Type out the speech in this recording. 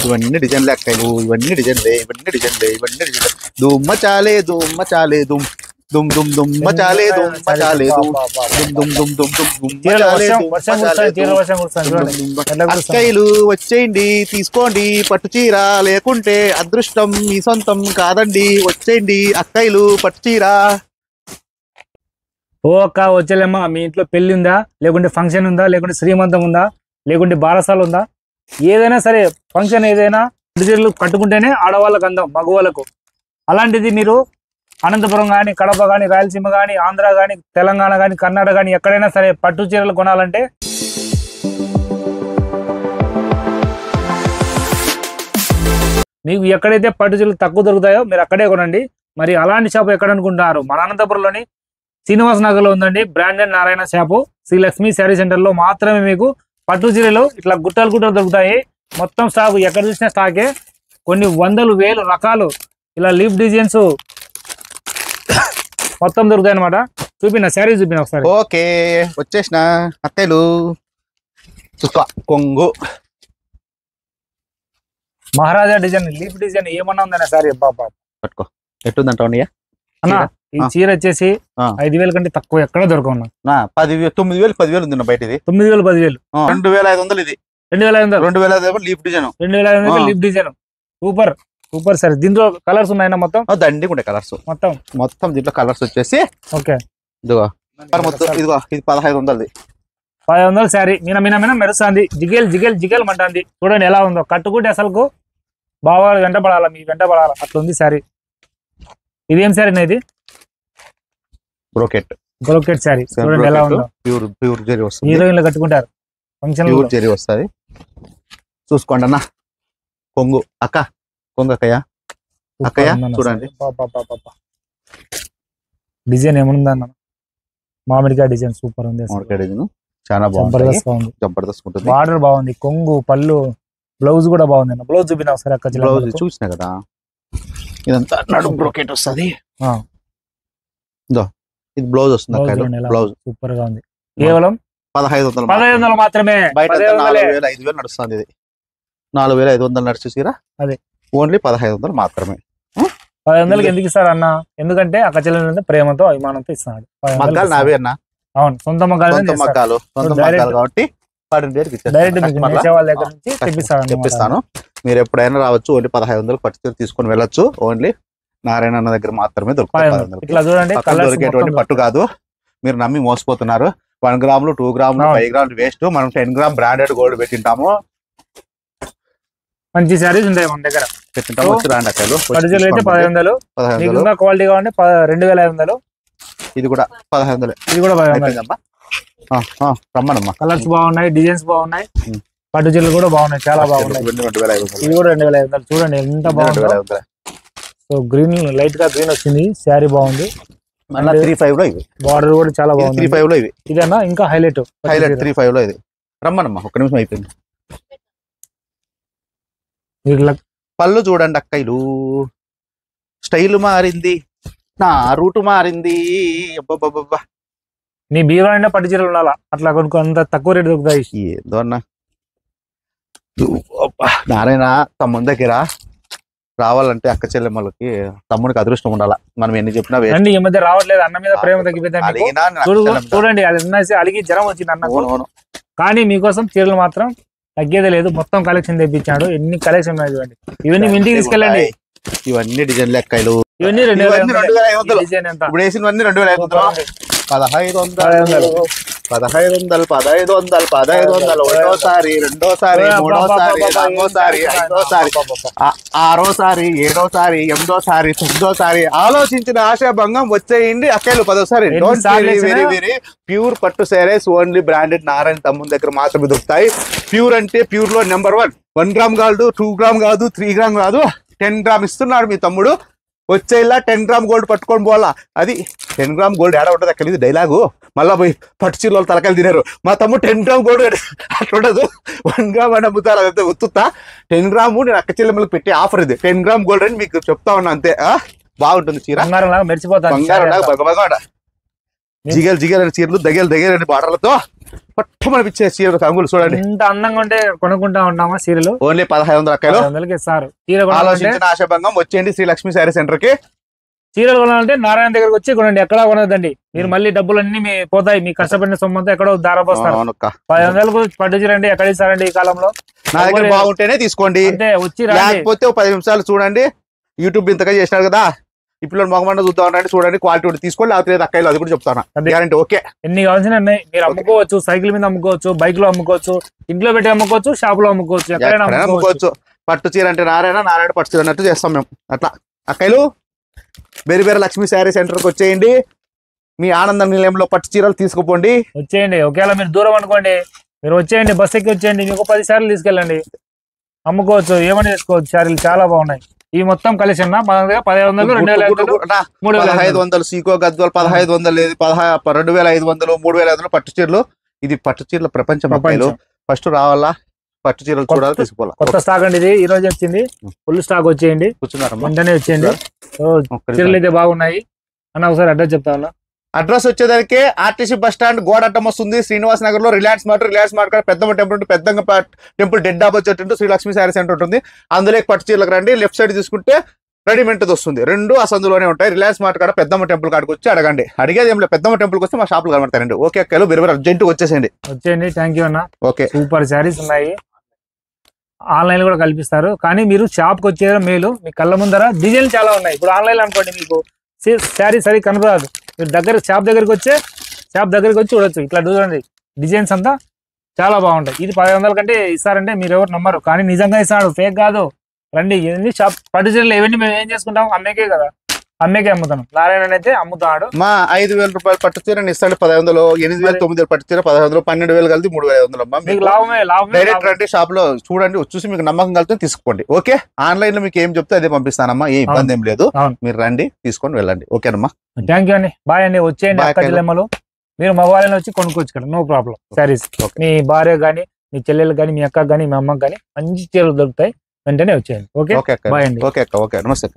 ఇవన్నీ డిజైన్లే అక్కలు, ఇవన్నీ డిజైన్లే, ఇవన్నీ డిజైన్లే, ఇవన్నీ డిజైన్లే. దుమ్మ చాలే దుమ్మ చాలే దుమ్ దుమ్ దుమ్ దుమ్మ చాలే దుమ్మ చాలే దుమ్ దుమ్ దుమ్ దుమ్ దుమ్ దుమ్. అక్కయ్యలు వచ్చేయండి తీసుకోండి పట్టు చీర, లేకుంటే అదృష్టం మీ సొంతం కాదండి. వచ్చేయండి అక్కయ్యలు పట్టు చీర. ఓ అక్క వచ్చేలేమ్మా, మీ ఇంట్లో పెళ్లి ఉందా, లేకుంటే ఫంక్షన్ ఉందా, లేకుంటే శ్రీమంతం ఉందా, లేకుంటే బారసాల ఉందా, ఏదైనా సరే ఫంక్షన్ ఏదైనా చీరలు కట్టుకుంటేనే ఆడవాళ్ళకు అందం, మగవాళ్ళకు. అలాంటిది మీరు అనంతపురం కానీ, కడప కానీ, రాయలసీమ కానీ, ఆంధ్ర కానీ, తెలంగాణ కానీ, కర్ణాటక కానీ ఎక్కడైనా సరే పట్టు చీరలు కొనాలంటే మీకు ఎక్కడైతే పట్టు చీరలు తక్కువ దొరుకుతాయో మీరు అక్కడే కొనండి. మరి అలాంటి షాపు ఎక్కడ అనుకుంటున్నారు? మన అనంతపురంలోని శ్రీనివాస్ నగర్ లో ఉందండి branded Narayana shop. Srilakshmi sari centre లో మాత్రమే మీకు పట్టు చీరలు ఇట్లా గుట్టలు గుట్టలు దొరుకుతాయి. మొత్తం స్టాక్ ఎక్కడ చూసినా స్టాకే, కొన్ని వందలు వేలు రకాలు ఇలా లీఫ్ డిజైన్స్ మొత్తం దొరుకుతాయి అనమాట. చూపిన శారీ చూపిన ఒకసారి. ఓకే వచ్చేసిన అక్కలు కొంగు మహారాజా డిజైన్, లీఫ్ డిజైన్ ఏమన్నా ఉందన్న శారీ. బాబా పట్టుకో, ఎట్టుందంట అన్న ఈ చీర వచ్చేసి 5,000 కంటే తక్కువ ఎక్కడ దొరకవున్నా. 10,000 9,000 10,000 ఉంది బయట. ఇది 9,000 10,000 2,500. ఇది 2,500 2,500 leaf design, 2,500 leaf design. Super super sir. దీంట్లో కలర్స్ ఉన్నాయన్న మొత్తం దండిగా ఉండే కలర్స్. మొత్తం దీంట్లో కలర్స్ వచ్చేసి ఓకే ఇదిగో ఇదిగో ఇది 1,500. 500 శారీ మీన మీన మీన మెరుస్తుంది, జిగేల్ జిగేల్ జిగేల్ మంటుంది. చూడండి ఎలా ఉందో, కట్టుకుంటే అసలుకు బాగా వెంట పడాలా, మీ వెంట పడాలా అట్లుంది శారీ. ఇదేం శారీ ఇది? బ్రోకెట్ శారీ. చూడండి ఎలా ఉందో, ప్యూర్ జరీ వస్తుంది. హీరోయిన్లు కట్టుకుంటారు ఫంక్షన్. ప్యూర్ జరీ వస్తుంది, చూసుకోండి అన్న. కొంగు అక్క, కొంగు అక్కయ్య, అక్కయ్య చూడండి డిజైన్ ఏముంది అన్న. మామిడికాయ డిజైన్ సూపర్ ఉంది. మామిడికాయ డిజైన్ చాలా బాగుంది, జబర్దస్త్ ఉంటుంది. బార్డర్ బాగుంది, కొంగు పళ్ళు, బ్లౌజ్ కూడా బాగుంది అన్న. బ్లౌజ్ చూపిన ఒకసారి అక్క. బ్లౌజ్ చూసిన కదా, ఇదంతా నడుము బ్రోకెట్ వస్తుంది. ఇది బ్లౌజ్ వస్తుంది. బ్లౌజ్ సూపర్ గా ఉంది. కేవలం 1,500 మాత్రమే. బయట 4,000 5,000 నడుస్తుంది. ఇది 4,500 నడిచే చీర అదే ఓన్లీ 1,500 మాత్రమే. 500కి ఎందుకు ఇస్తారు అన్న? ఎందుకంటే అక్క చెల్లెలు ప్రేమతో అభిమానంతో ఇస్తున్నాడు. మగ్గాలు నావే అన్న. అవును, సొంత మగ్గాలు కాబట్టి తెప్పిస్తాను. మీరు ఎప్పుడైనా రావచ్చు. ఓన్లీ 1,500 పట్టు తీసుకొని వెళ్ళొచ్చు. ఓన్లీ నారాయణ అన్న దగ్గర మాత్రమే దొరుకుతుంది. పట్టు కాదు, మీరు నమ్మి మోసపోతున్నారు. 1 గ్రాములు 2 గ్రాములు 5 గ్రాములు వేస్ట్. మనం 10 గ్రామ్ బ్రాండెడ్ గోల్డ్ పెట్టింటాము. మంచి శారీస్ ఉంటాయి మన దగ్గర. రాండి అక్కలు. 1500 క్వాలిటీ కావాలంటే 2,500. ఇది కూడా 1500. ఇది కూడా 1500. రమ్మనమ్మా. కలర్స్ బాగున్నాయి, డిజైన్స్ బాగున్నాయి, పట్టు చీరలు కూడా బాగున్నాయి, చాలా బాగున్నాయి. ఇది కూడా 2,500. చూడండి ఎంత బాగుంది. సో గ్రీన్, లైట్ గా గ్రీన్ వచ్చింది. శారీ బాగుంది. 3,500 లో ఇవి. బార్డర్ కూడా చాలా బాగుంది. 3,500 లో ఇవి. ఇదేనా ఇంకా హైలైట్ 3,500 లో ఇది. రమ్మనమ్మా, ఒక్క నిమిషం అయిపోయింది. పళ్ళు చూడండి అక్కయ్యలు, స్టైల్ మారింది, నా రూట్ మారింది. అబ్బబ్బబ్బా, నీ బీరో అయినా పట్టు చీరలు ఉండాలా, అట్లా కొనుక్కో. అంత తక్కువ రేటు దొరుకుతాయి. ఏదో అన్న నారాయణ తమ్ముని దగ్గర రావాలంటే అక్క చెల్లెమ్మలకి తమ్ముడికి అదృష్టం ఉండాలా. మనం ఎన్ని చెప్పినా ఈ మధ్య రావట్లేదు. అన్న మీద ప్రేమ తగ్గిపోయింది. చూడండి అది అన్నసి అలిగి జ్వరం వచ్చింది అన్న. కానీ మీకోసం చీరలు మాత్రం తగ్గేదే లేదు. మొత్తం కలెక్షన్ తెప్పించాడు. ఎన్ని కలెక్షన్ ఉన్నాయి చూడండి. ఇవన్నీ ఇంటికి తీసుకెళ్ళండి. ఇవన్నీ డిజైన్లు ఎక్కలు. ఇవన్నీ 2,500. ఇప్పుడు వేసినవన్నీ 2,500. 1,500 ఒకటోసారి, రెండోసారి, మూడోసారి, నాలుగోసారి, ఐదోసారి, ఆరోసారి, ఏడోసారి, 8దోసారి, 9దోసారి. ఆలోచించిన ఆశాభంగం వచ్చేయండి అక్కలు 10దోసారి. వెరీ వెరీ ప్యూర్ పట్టు సారీస్ ఓన్లీ బ్రాండెడ్ నారాయణ తమ్ముని దగ్గర మాత్రమే దొరుకుతాయి. ప్యూర్ అంటే ప్యూర్ లో నెంబర్ 1. 1 గ్రామ్ కాదు, 2 గ్రామ్ కాదు, 3 గ్రామ్ కాదు, 10 గ్రామ్ ఇస్తున్నాడు మీ తమ్ముడు. వచ్చేలా 10 గ్రామ్ గోల్డ్ పట్టుకొని పోవాలా. అది 10 గ్రామ్ గోల్డ్ ఏడా ఉంటుంది అక్కడ. ఇది డైలాగు. మళ్ళా పోయి పట్టు చీరలు తలకాయలు తినారు. మా తమ్ముడు 10 గ్రామ్ గోల్డ్ అట్లా ఉండదు. 1 గ్రామ్ అని అమ్ముతారు. అదంతా ఉత్తుతా. 10 గ్రాము నేను అక్క చెల్లెమ్మలకు పెట్టే ఆఫర్ ఇది. 10 గ్రామ్ గోల్డ్ అని మీకు చెప్తా ఉన్నా అంతే. బాగుంటుంది చీర, మెరిచిపోతాను. బంగారం జిగేల్ అని చీరలు దగ్గర బార్డర్లతో పట్టమనిపించే చీరలు కంగులు చూడండి. ఇంత అందంగా ఉంటే కొనుక్కుంటా ఉంటామా చీరలు? ఓన్లీ 1500 అక్కలు ఇస్తారు. ఆలోచించిన ఆశాభంగం వచ్చేయండి శ్రీ లక్ష్మీ శారీ సెంటర్ కి. చీరలు కొనాలంటే నారాయణ దగ్గరకు వచ్చి కొనండి, ఎక్కడా కొనదండి. మీరు మళ్ళీ డబ్బులు అన్ని పోతాయి, మీ కష్టపడిన సొమ్మంతా ఎక్కడో దారపోస్తారు. 1500 పట్టు చీర అండి ఎక్కడ ఇస్తారండి ఈ కాలంలో? నా దగ్గర బాగుంటేనే తీసుకోండి, వచ్చి లేకపోతే 10 నిమిషాలు చూడండి. యూట్యూబ్ ఇంతగా చేసినారు కదా, ఇప్పుడు మొగమండ చూద్దాం రండి, చూడండి క్వాలిటీ తీసుకోండి, లేకపోతే అక్కలు అది కూడా చెప్తాను గ్యారంటీ. ఓకే, ఎన్ని కావాల్సిన మీరు అమ్ముకోవచ్చు, సైకిల్ మీద అమ్ముకోవచ్చు, బైక్ లో అమ్ముకోవచ్చు, ఇంట్లో పెట్టి అమ్ముకోవచ్చు, షాప్ లో అమ్ముకోవచ్చు, ఎక్కడైనా అమ్ముకోవచ్చు. పట్టు చీర అంటే నారాయణ పట్టు చీర అన్నట్టు చేస్తాం మేము. అట్లా అక్కలు వేరే లక్ష్మీ శారీ సెంటర్ కి వచ్చేయండి, మీ ఆనంద నిలయంలో పట్టు చీరలు తీసుకుపోండి. వచ్చేయండి. ఒకవేళ మీరు దూరం అనుకోండి, మీరు వచ్చేయండి, బస్ ఎక్కి వచ్చేయండి, మీకు 10 సార్లు తీసుకెళ్ళండి, అమ్ముకోవచ్చు, ఏమని చేసుకోవచ్చు. శారీలు చాలా బాగున్నాయి. ఈ మొత్తం కలెక్షన్ 1500, 2500 సీకో గద్వాల్ 1500, 2500, 3500 పట్టు చీరలు. ఇది పట్టు చీరల ప్రపంచం. ఫస్ట్ రావాలా, పట్టు చీరలు చూడాలి, తీసుకోవాలి. కొత్త స్టాక్ అండి ఇది, ఈ రోజు వచ్చింది. ఫుల్ స్టాక్ వచ్చేయండి, వెంటనే వచ్చేయండి. చీరలు అయితే బాగున్నాయి అన్న. ఒకసారి అడ్రస్ చెప్తా ఉన్నా. అడ్రస్ వచ్చేదానికి ఆర్టీసీ బస్ స్టాండ్ గోడ అడ్డం వస్తుంది, శ్రీనివాస్ నగర్ లో రిలయన్స్ మార్ట్ పెద్దమ్మ టెంపుల్, పెద్దంగ టెంపుల్ డెడ్ ఆపోజిట్ ఉంటుంది, శ్రీ లక్ష్మీ శారీ సెంటర్ ఉంటుంది. అందులో పట్టు చీరలకు రండి. లెఫ్ట్ సైడ్ తీసుకుంటే రెడీమేడ్ వస్తుంది, రెండు ఆ సందులోనే ఉంటాయి. రిలయన్స్ మార్ట్ కాడ పెద్దమ్మ టెంపుల్ కాడికి వచ్చి అడగండి. అడిగేది ఏం లేదు, పెద్దమ్మ టెంపుల్కి వస్తే మా షాపులు కనబడతారండి. ఓకే అక్కలు మీరు అర్జెంట్ వచ్చేసేయండి. థ్యాంక్ యూ అన్న. ఓకే, సూపర్ శారీస్ ఉన్నాయి, ఆన్లైన్ కూడా కల్పిస్తారు. కానీ మీరు షాప్కి వచ్చేయడం మేలు, మీ కళ్ళ ముందర డిజైన్లు చాలా ఉన్నాయి. ఇప్పుడు ఆన్లైన్ అనుకోండి, మీకు శారీ సరి కనపడదు. మీరు షాప్ దగ్గరికి వచ్చి చూడొచ్చు. ఇట్లా చూడండి, డిజైన్స్ అంతా చాలా బాగుంటాయి. ఇది 1500 కంటే ఇస్తారంటే మీరు ఎవరు నమ్మరు, కానీ నిజంగా ఇస్తాడు, ఫేక్ కాదు. రండి, ఇవన్నీ షాప్ పట్టు చీరలు ఇవన్నీ మేము ఏం చేసుకుంటాం, అమ్మేకే కదా, అమ్మేకే అమ్ముతాను. నారాయణ అయితే అమ్ముతాడు. మా 5000 రూపాయలు పట్టు చీర ఇస్తాడు 1500, 8000, 9000 పట్టు చీర 1500, 12000 కలిపి 3500 అమ్మా. మీకు లాభమే. డైరెక్ట్ రండి, షాప్ లో చూడండి, చూసి మీకు నమ్మకం కలిగితే తీసుకోండి. ఓకే, ఆన్లైన్ లో మీకు ఏం చెప్తే అదే పంపిస్తానమ్మా, ఏ ఇబ్బంది ఏం లేదు. మీరు రండి, తీసుకొని వెళ్ళండి. ఓకేనమ్మా, థ్యాంక్ యూ అండి. బాయ్ అండి. వచ్చేయండి అక్క జిల్లెమ్మలు, మీరు మొబైల్ వచ్చి కొనుక్కోవచ్చు కదా, నో ప్రాబ్లం. శారీస్ మీ భార్య గానీ, మీ చెల్లెలు గానీ, మీ అక్కకి గానీ, మీ అమ్మకి గానీ మంచి చీరలు దొరుకుతాయి. వెంటనే వచ్చేయండి. ఓకే, బాయ్ అండి. ఓకే అక్క, ఓకే, నమస్తే.